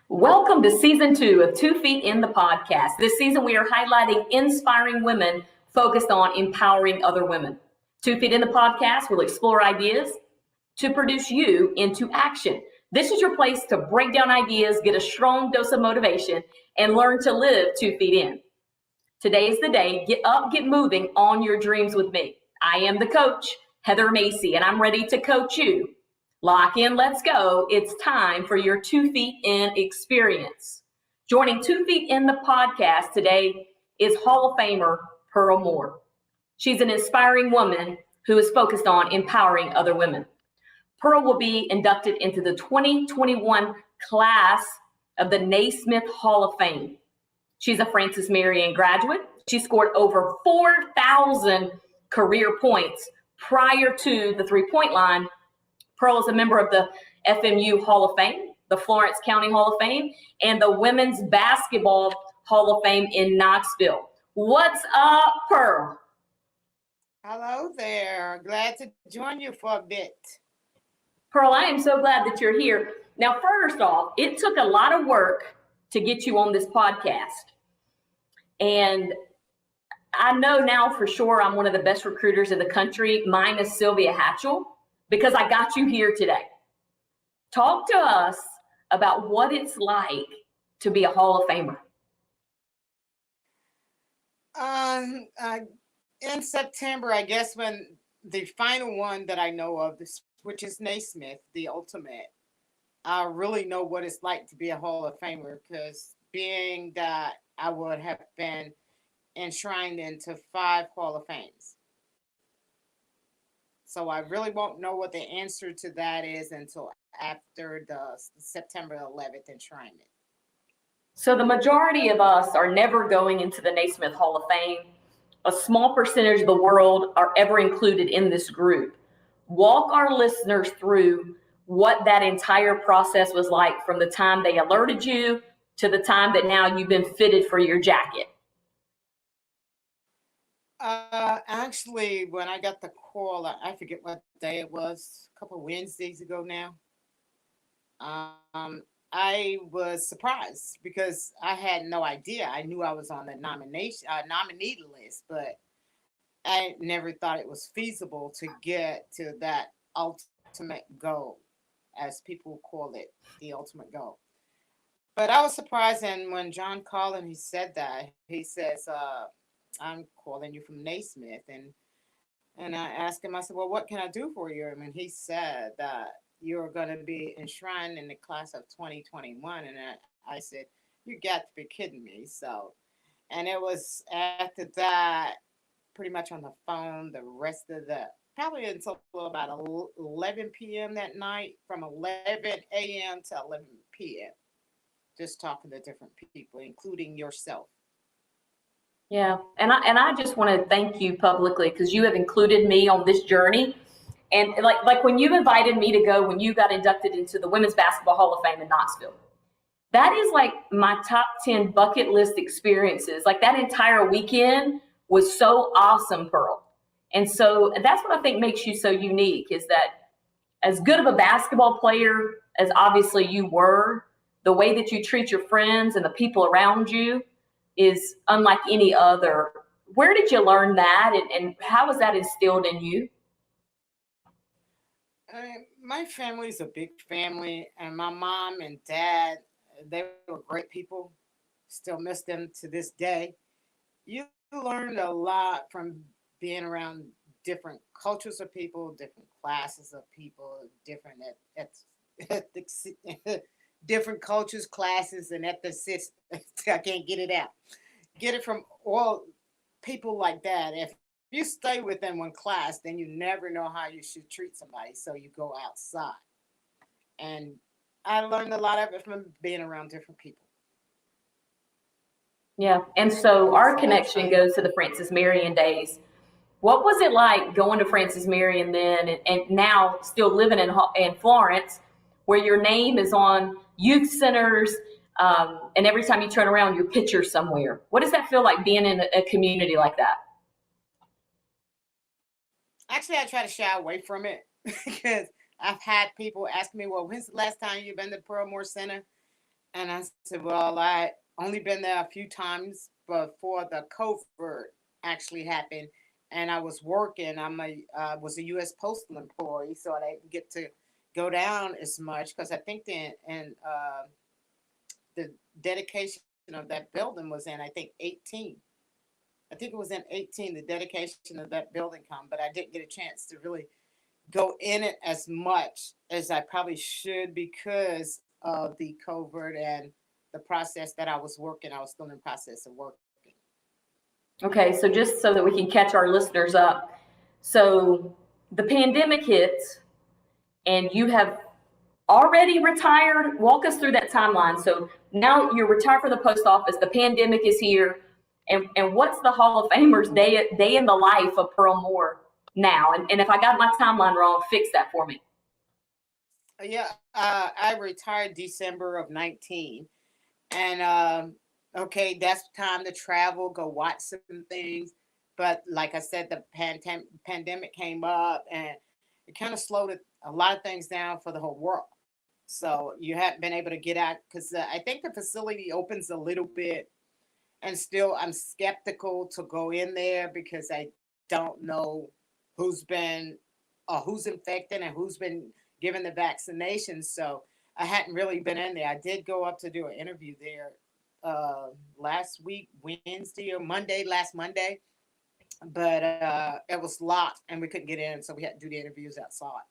Welcome to season 2 of 2 Feet in the podcast. This season, we are highlighting inspiring women focused on empowering other women. 2 Feet in the podcast will explore ideas to produce you into action. This is your place to break down ideas, get a strong dose of motivation, and learn to live 2 feet in. Today is the day. Get up, get moving on your dreams with me. I am the coach, Heather Macy, and I'm ready to coach you. Lock in, let's go. It's time for your 2 feet in experience. Joining 2 feet in the podcast today is Hall of Famer Pearl Moore. She's an inspiring woman who is focused on empowering other women. Pearl will be inducted into the 2021 class of the Naismith Hall of Fame. She's a Francis Marion graduate. She scored over 4,000 career points prior to the three-point line. Pearl is a member of the FMU Hall of Fame, the Florence County Hall of Fame, and the Women's Basketball Hall of Fame in Knoxville. What's up, Pearl? Hello there. Glad to join you for a bit. Pearl, I am so glad that you're here. Now, first off, it took a lot of work to get you on this podcast. And I know now for sure I'm one of the best recruiters in the country, minus Sylvia Hatchell, because I got you here today. Talk to us about what it's like to be a Hall of Famer. In September, I guess, when the final one that I know of, which is Naismith, the ultimate, I really know what it's like to be a Hall of Famer, because being that I would have been enshrined into 5 Hall of Fames. So I really won't know what the answer to that is until after the September 11th enshrinement. So the majority of us are never going into the Naismith Hall of Fame. A small percentage of the world are ever included in this group. Walk our listeners through what that entire process was like from the time they alerted you to the time that now you've been fitted for your jacket. Actually, when I got the call, I forget what day it was, a couple of Wednesdays ago now. I was surprised because I had no idea. I knew I was on the nominee list, but I never thought it was feasible to get to that ultimate goal, as people call it, the ultimate goal. But I was surprised, and when John called and he said that, he says, I'm calling you from Naismith. And I asked him, I said, well, what can I do for you? And he said that you're going to be enshrined in the class of 2021. And I said, you got to be kidding me. So, and it was after that, pretty much on the phone, the rest of probably until about 11 p.m. that night, from 11 a.m. to 11 p.m., just talking to different people, including yourself. Yeah, and I just want to thank you publicly because you have included me on this journey. And like when you invited me to go, when you got inducted into the Women's Basketball Hall of Fame in Knoxville, that is like my top 10 bucket list experiences. Like that entire weekend was so awesome, Pearl. And so that's what I think makes you so unique, is that as good of a basketball player as obviously you were, the way that you treat your friends and the people around you is unlike any other. Where did you learn that, and how was that instilled in you? My family's a big family, and my mom and dad, they were great people. Still miss them to this day. You learned a lot from being around different cultures of people, different classes of people, different ethics, different cultures, classes, and ethnicities. I can't get it out. Get it from all people like that. If you stay within one class, then you never know how you should treat somebody. So you go outside. And I learned a lot of it from being around different people. Yeah, and so our connection goes to the Francis Marion days. What was it like going to Francis Marion then, and now still living in Florence, where your name is on youth centers, and every time you turn around, your picture's somewhere? What does that feel like being in a community like that? Actually, I try to shy away from it because I've had people ask me, well, when's the last time you've been to Pearl Moore Center? And I said, well, I only been there a few times before the covert actually happened. And I was working. Was a U.S. postal employee, so I didn't get to go down as much because I think the dedication of that building was in, I think, 18. I think it was in 18, the dedication of that building come, but I didn't get a chance to really go in it as much as I probably should because of the covert and the process that I was working. I was still in the process of working. Okay, so just so that we can catch our listeners up. So the pandemic hits and you have already retired. Walk us through that timeline. So now you're retired from the post office. The pandemic is here. And what's the Hall of Famers day in the life of Pearl Moore now? And if I got my timeline wrong, fix that for me. Yeah, I retired December of 19. And okay, that's time to travel, go watch some things. But like I said, the pandemic came up and it kind of slowed a lot of things down for the whole world. So you haven't been able to get out because I think the facility opens a little bit, and still I'm skeptical to go in there because I don't know who's been who's infected and who's been given the vaccination. So I hadn't really been in there. I did go up to do an interview there last week, Wednesday or Monday, last Monday, but it was locked and we couldn't get in, so we had to do the interviews outside.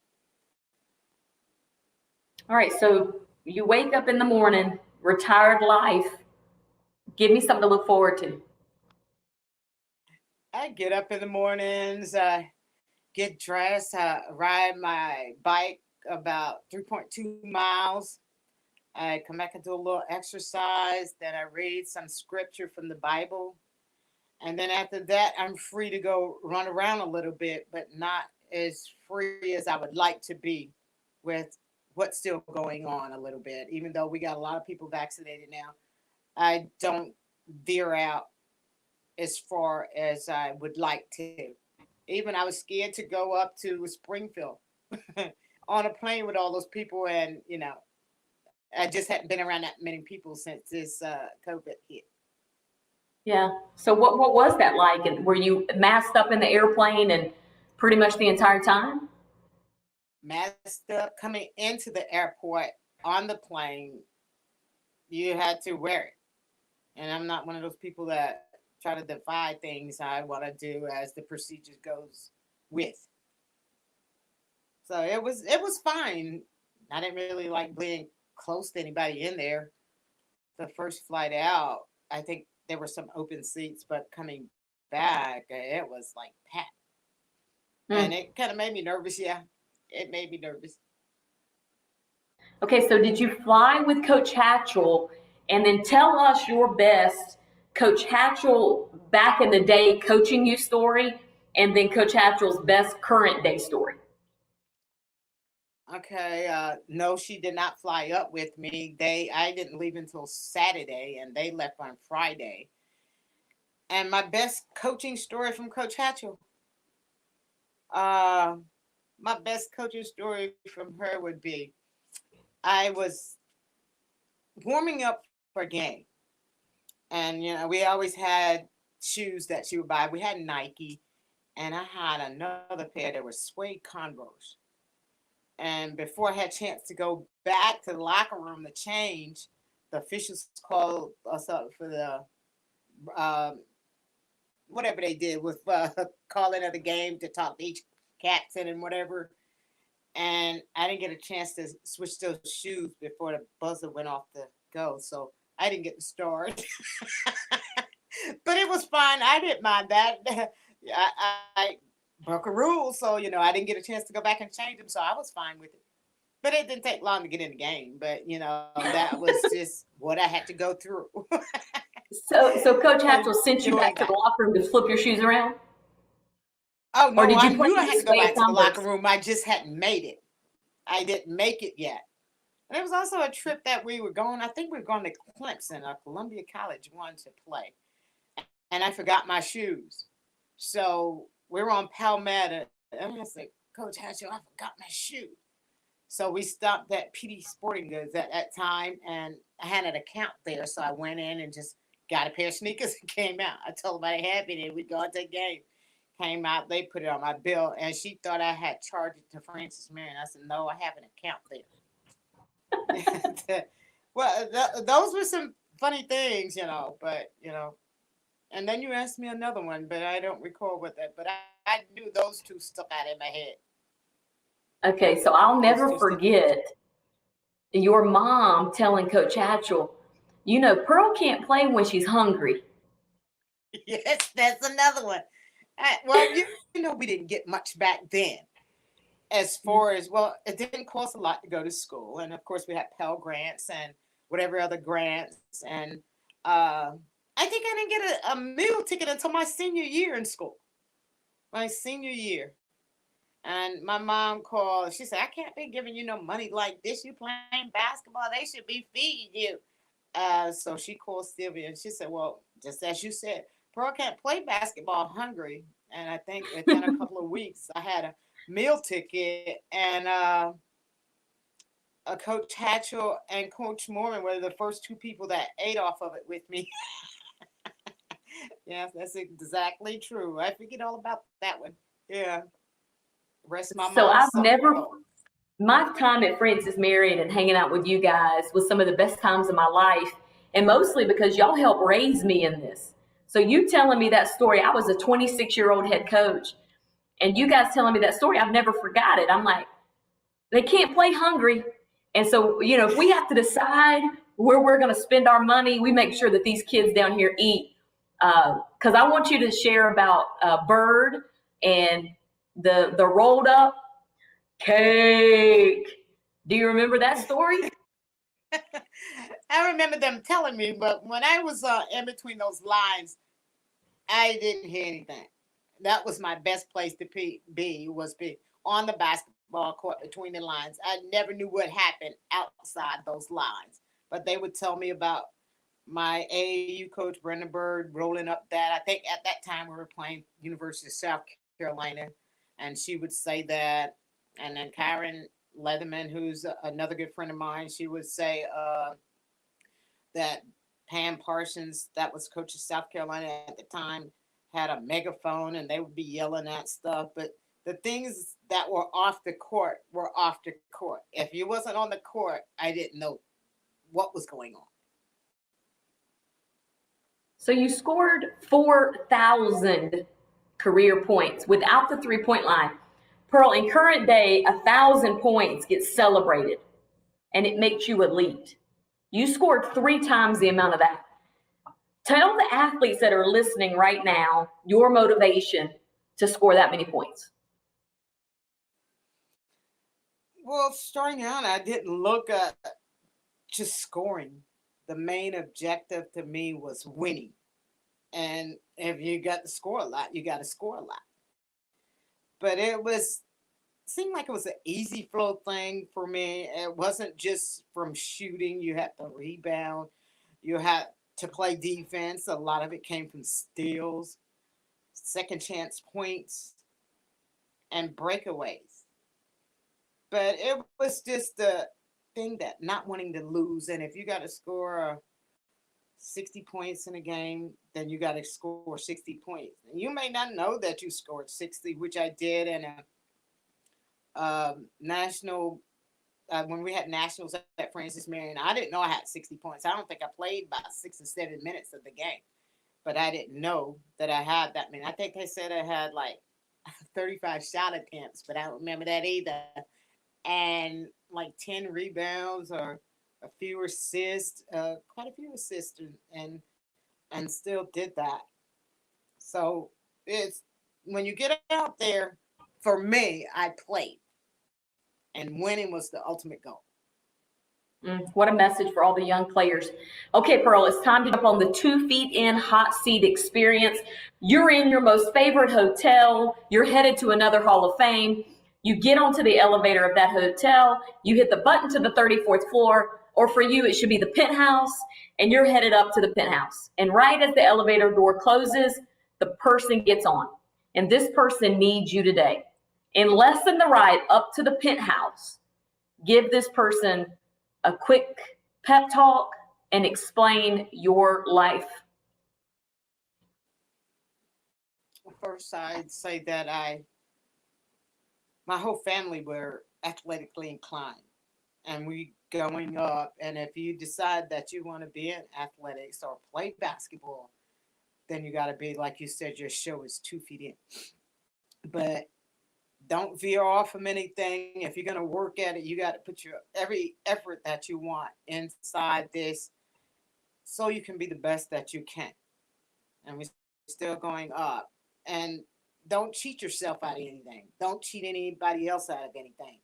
All right, so you wake up in the morning, retired life. Give me something to look forward to. I get up in the mornings, get dressed, ride my bike about 3.2 miles. I come back and do a little exercise. Then I read some scripture from the Bible. And then after that, I'm free to go run around a little bit, but not as free as I would like to be with what's still going on a little bit. Even though we got a lot of people vaccinated now, I don't veer out as far as I would like to. Even I was scared to go up to Springfield on a plane with all those people, and I just hadn't been around that many people since this COVID hit. Yeah. So what was that like? And were you masked up in the airplane and pretty much the entire time? Masked up coming into the airport on the plane, you had to wear it. And I'm not one of those people that try to defy things. I want to do as the procedure goes with. So it was fine. I didn't really like being close to anybody in there. The first flight out, I think there were some open seats, but coming back, it was like packed. And Hmm. it kind of made me nervous. Yeah, it made me nervous. Okay, so did you fly with Coach Hatchell? And then tell us your best Coach Hatchell back in the day coaching you story, and then Coach Hatchell's best current day story. Okay, no, she did not fly up with me. I didn't leave until Saturday, and they left on Friday. And my best coaching story from Coach Hatchell, uh, my best coaching story from her would be I was warming up for a game, and we always had shoes that she would buy. We had Nike, and I had another pair that were suede Converse. And before I had a chance to go back to the locker room to change, the officials called us up for the um, whatever they did with calling of the game to talk to each captain and whatever. And I didn't get a chance to switch those shoes before the buzzer went off the go. So I didn't get to start. But it was fine. I didn't mind that. I broke a rule. So, I didn't get a chance to go back and change them. So I was fine with it. But it didn't take long to get in the game. But, that was just what I had to go through. So Coach Hatchell sent you Doing back to the that. locker room to flip your shoes around, Oh, or no, did I you play knew I in had the to go suede back to the locker Converse? room. I just hadn't made it. I didn't make it yet. And there was also a trip that we were going. I think we were going to Clemson, Columbia College, wanted to play. And I forgot my shoes. So we were on Palmetto. And I was like, Coach Hatchell, I forgot my shoe. So we stopped at PD Sporting Goods at that time, and I had an account there. So I went in and just got a pair of sneakers and came out. I told them I had it, and we'd go into the game. Came out, they put it on my bill, and she thought I had charged it to Francis Marion. I said, no, I have an account there. Well, those were some funny things, but, and then you asked me another one, but I don't recall what that, but I knew those two stuck out in my head. Okay, so I'll never forget your mom telling Coach Hatchell, Pearl can't play when she's hungry. Yes, that's another one. Well, we didn't get much back then. As far as, well, it didn't cost a lot to go to school. And, of course, we had Pell Grants and whatever other grants. And I think I didn't get a meal ticket until my senior year in school. My senior year. And my mom called. She said, I can't be giving you no money like this. You playing basketball. They should be feeding you. So she called Sylvia, and she said, well, just as you said, Pearl can't play basketball hungry. And I think within a couple of weeks, I had a meal ticket, and Coach Hatchell and Coach Morgan were the first two people that ate off of it with me. Yes, that's exactly true. I forget all about that one. Yeah. Rest my So mind. My time at Francis Marion and hanging out with you guys was some of the best times of my life, and mostly because y'all helped raise me in this. So you telling me that story, I was a 26-year-old head coach, and you guys telling me that story, I've never forgot it. I'm like, they can't play hungry. And so, if we have to decide where we're going to spend our money, we make sure that these kids down here eat. Because I want you to share about Bird and the rolled up cake. Do you remember that story? I remember them telling me, but when I was in between those lines, I didn't hear anything. That was my best place to be on the basketball court between the lines. I never knew what happened outside those lines, but they would tell me about my AAU coach, Brendan Bird, rolling up that. I think at that time we were playing University of South Carolina, and she would say that. And then Karen Leatherman, who's another good friend of mine, she would say that Pam Parsons, that was coach of South Carolina at the time, had a megaphone, and they would be yelling at stuff. But the things that were off the court were off the court. If you wasn't on the court, I didn't know what was going on. So you scored 4,000 career points without the three-point line. Pearl, in current day, 1,000 points gets celebrated, and it makes you elite. You scored 3 times the amount of that. Tell the athletes that are listening right now your motivation to score that many points. Well, starting out, I didn't look at just scoring. The main objective to me was winning. And if you got to score a lot, you got to score a lot. But seemed like it was an easy flow thing for me. It wasn't just from shooting. You had to rebound. You had to play defense. A lot of it came from steals, second chance points, and breakaways. But it was just the thing that not wanting to lose. And if you got to score 60 points in a game, then you got to score 60 points. And you may not know that you scored 60, which I did in a national, when we had nationals at Francis Marion. I didn't know I had 60 points. I don't think I played about 6 or 7 minutes of the game, but I didn't know that I had that many. I think they said I had like 35 shot attempts, but I don't remember that either. And like 10 rebounds or a few assists, quite a few assists, and still did that. So it's when you get out there, for me, I played, and winning was the ultimate goal. What a message for all the young players. Okay, Pearl, it's time to jump on the 2 feet in hot seat experience. You're in your most favorite hotel. You're headed to another Hall of Fame. You get onto the elevator of that hotel. You hit the button to the 34th floor, or for you, it should be the penthouse, and you're headed up to the penthouse. And right as the elevator door closes, the person gets on, and this person needs you today. In less than the ride up to the penthouse, give this person a quick pep talk and explain your life. First, I'd say that my whole family were athletically inclined, and we going up. And if you decide that you want to be in athletics or play basketball, then you got to be, like you said, your show is 2 feet in. But don't veer off from anything. If you're going to work at it, you got to put your every effort that you want inside this so you can be the best that you can. And we're still going up. And don't cheat yourself out of anything. Don't cheat anybody else out of anything.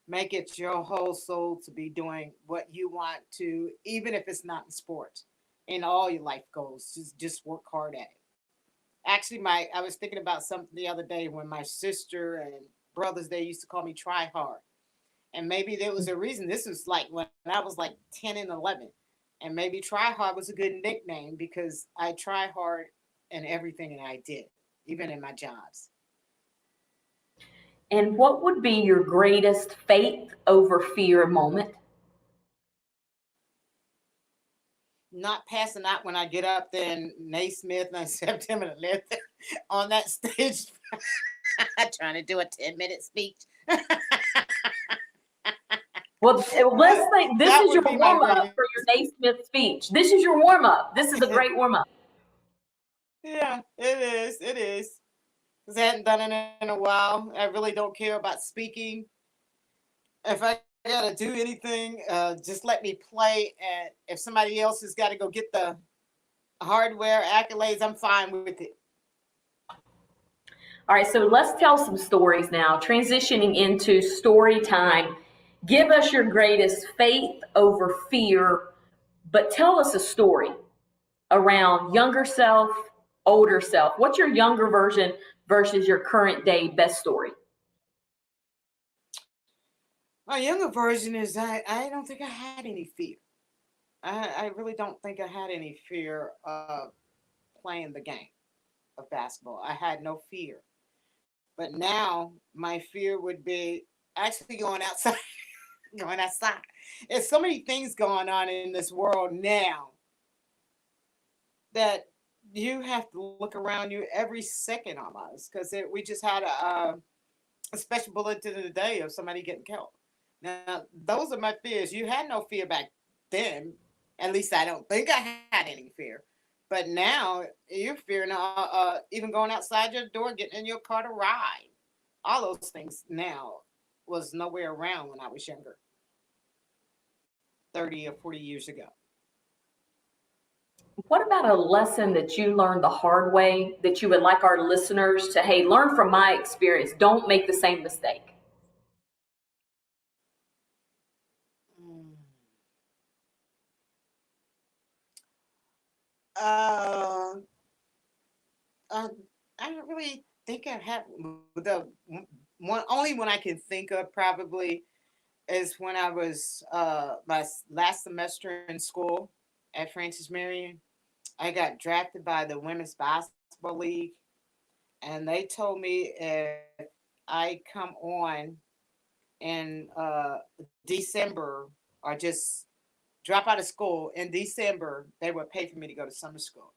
Make it your whole soul to be doing what you want to, even if it's not in sports, in all your life goals. Just work hard at it. Actually, I was thinking about something the other day when my sister and brothers, they used to call me try hard. And maybe there was a reason. This was like when I was like 10 and 11. And maybe try hard was a good nickname because I try hard in everything that I did, even in my jobs. And what would be your greatest faith over fear moment? Not passing out when I get up there in Naismith on September 11th on that stage trying to do a 10-minute speech. Well, let's think this That is would your be my warm up greatest. for your Naismith speech. This is your warm up. This is a great warm up. Yeah, it is. It is. Because I hadn't done it in a while. I really don't care about speaking. If I got to do anything, just let me play. And if somebody else has got to go get the hardware accolades, I'm fine with it. All right, so let's tell some stories now. Transitioning into story time. Give us your greatest faith over fear, but tell us a story around younger self, older self. What's your younger version versus your current day best story? My younger version is I don't think I had any fear. I really don't think I had any fear of playing the game of basketball. I had no fear. But now my fear would be actually going outside. Going outside. There's so many things going on in this world now that you have to look around you every second almost because we just had a special bulletin of the day of somebody getting killed. Now, those are my fears. You had no fear back then. At least I don't think I had any fear. But now you're fearing even going outside your door, getting in your car to ride. All those things now was nowhere around when I was younger, 30 or 40 years ago. What about a lesson that you learned the hard way that you would like our listeners to, hey, learn from my experience. Don't make the same mistake. Uh, uh, I don't really think I have the one. Only one I can think of probably is when I was my last semester in school at Francis Marion. I got drafted by the Women's Basketball League, and they told me if I come on in December or just drop out of school in December, they would pay for me to go to summer school.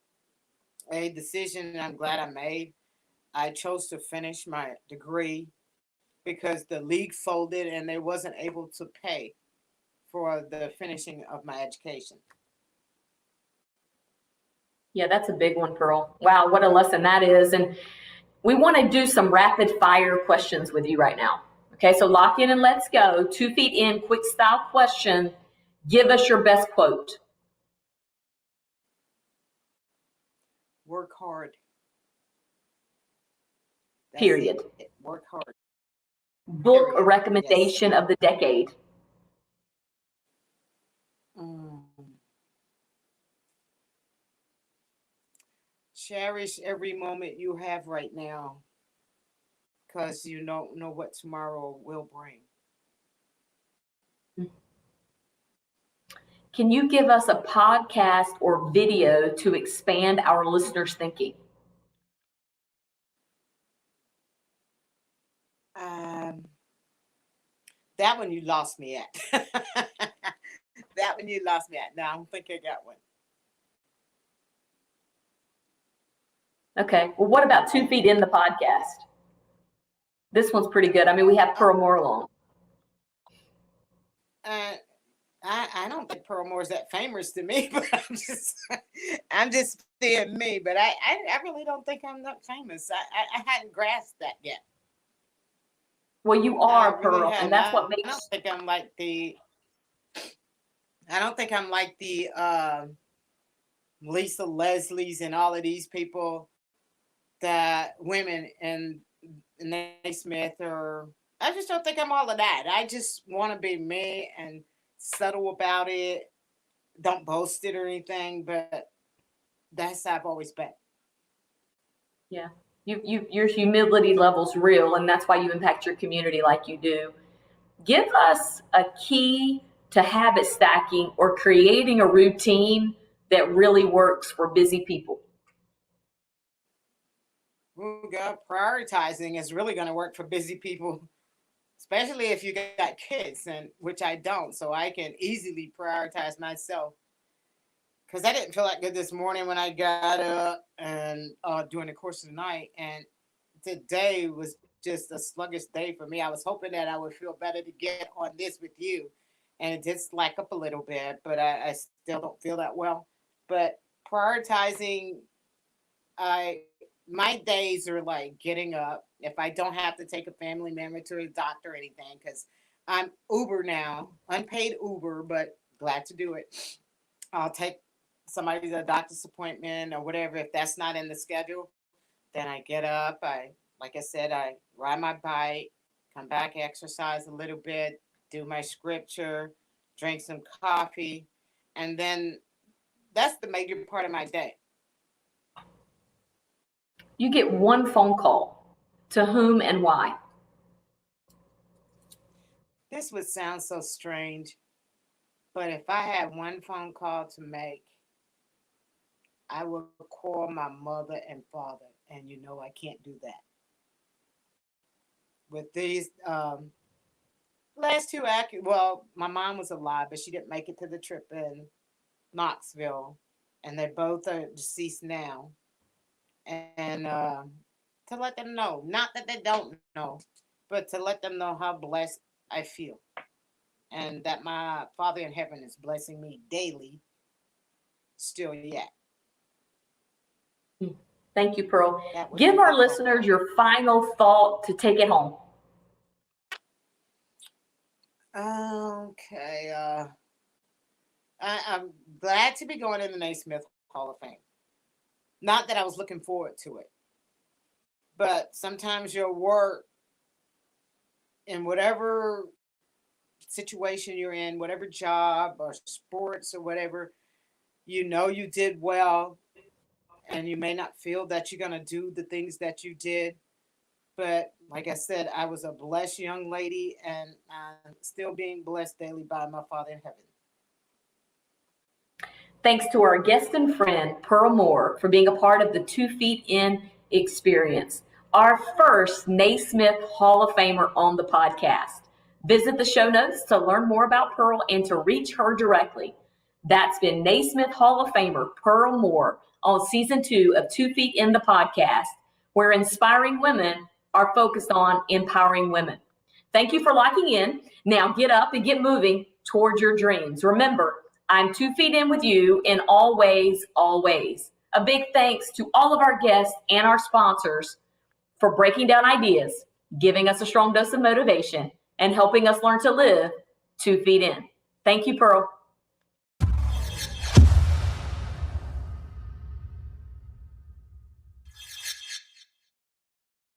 A decision I'm glad I made. I chose to finish my degree because the league folded and they wasn't able to pay for the finishing of my education. Yeah, that's a big one, Pearl. Wow, what a lesson that is. And we want to do some rapid fire questions with you right now. Okay, so lock in and let's go. 2 feet in, quick style question. Give us your best quote. Work hard. That's Period. it. Work hard. Book Period. recommendation Yes. of the decade. Mm. Cherish every moment you have right now because you don't know what tomorrow will bring. Can you give us a podcast or video to expand our listeners' thinking? Um, That one you lost me at. That one you lost me at. No, I don't think I got one. Okay. Well, what about 2 Feet in the podcast? This one's pretty good. I mean, we have Pearl Moore along. I don't think Pearl Moore's that famous to me, but I'm just being me. But I really don't think I'm that famous. I hadn't grasped that yet. Well, you are, Pearl, and that's what makes. I don't think I'm like the. I don't think I'm like the Lisa Leslie's and all of these people, that women in Naismith, or I just don't think I'm all of that. I just want to be me and subtle about it. Don't boast it or anything, but that's how I've always been. Yeah. Your humility level's real, and that's why you impact your community like you do. Give us a key to habit stacking or creating a routine that really works for busy people. Oh God, prioritizing is really going to work for busy people, especially if you got kids, and which I don't, so I can easily prioritize myself. Because I didn't feel that good this morning when I got up and during the course of the night, and today was just a sluggish day for me. I was hoping that I would feel better to get on this with you, and it did slack up a little bit, but I still don't feel that well. But prioritizing, my days are like getting up. If I don't have to take a family member to a doctor or anything, because I'm Uber now, unpaid Uber, but glad to do it. I'll take somebody to a doctor's appointment or whatever. If that's not in the schedule, then I get up. Like I said, I ride my bike, come back, exercise a little bit, do my scripture, drink some coffee, and then that's the major part of my day. You get one phone call. To whom and why? This would sound so strange, but if I had one phone call to make, I would call my mother and father, and you know I can't do that. With these last two well, my mom was alive, but she didn't make it to the trip in Knoxville, and they both are deceased now. And to let them know, not that they don't know, but to let them know how blessed I feel, and that my Father in heaven is blessing me daily, still yet. Thank you, Pearl. Give our listeners your final thought to take it home. Okay. I'm glad to be going in the Naismith Hall of Fame. Not that I was looking forward to it, but sometimes your work in whatever situation you're in, whatever job or sports or whatever, you know you did well, and you may not feel that you're going to do the things that you did. But like I said, I was a blessed young lady, and I'm still being blessed daily by my Father in heaven. Thanks to our guest and friend, Pearl Moore, for being a part of the 2 Feet In experience, our first Naismith Hall of Famer on the podcast. Visit the show notes to learn more about Pearl and to reach her directly. That's been Naismith Hall of Famer Pearl Moore on season 2 of 2 Feet in the podcast, where inspiring women are focused on empowering women. Thank you for locking in. Now get up and get moving towards your dreams. Remember, I'm 2 feet in with you in all ways, always. A big thanks to all of our guests and our sponsors for breaking down ideas, giving us a strong dose of motivation, and helping us learn to live 2 feet in. Thank you, Pearl.